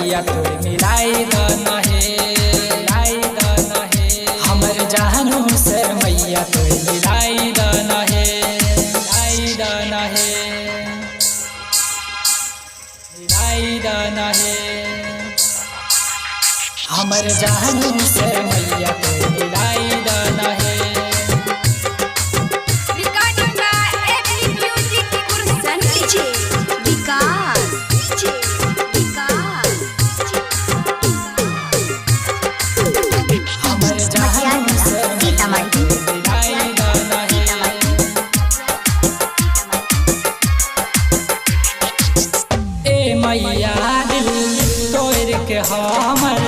मैया तो मिलाई दन है हमर जानू से मैया तो मिलाई दन है हमर जानू से मैया तो मिलाई दन है। मैया दिल तोड़ के हमर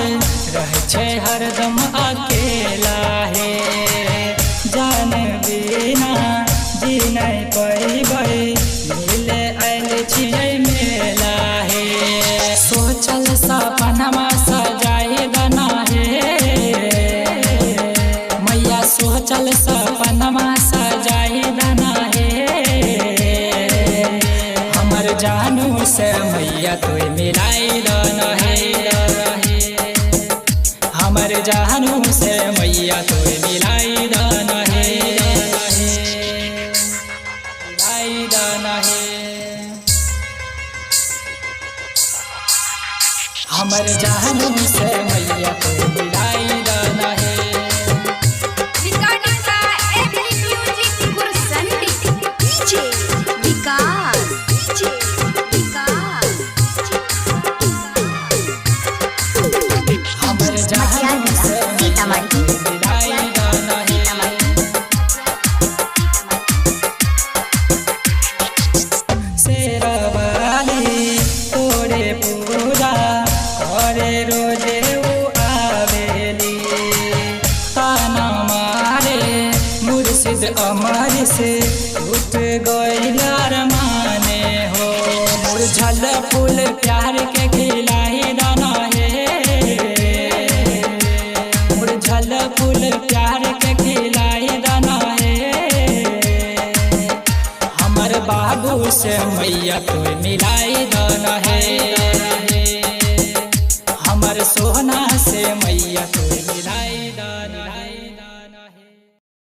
रह छे हरदम अकेला है जान बिना जी नहीं पैबै मिले आयल छियै मेला है सोचल सपनमा सजाए दना है मैया सोचल सपनमा सजाए दना है हमर जानू से मैया तो मिलाई दन है हमर जानू से मैया तो मिलाई दन है हमर जानू से मैया तो मिलाई दन है। रोजे आवेली ताना मारे मुर्शिद अमर से उठ गइलार माने हो मुरझल फूल प्यार के खिलाई दाना है मुरझल फूल प्यार के खिलाई दाना है हमर बाबू से मैया तो मिलाई दाना है।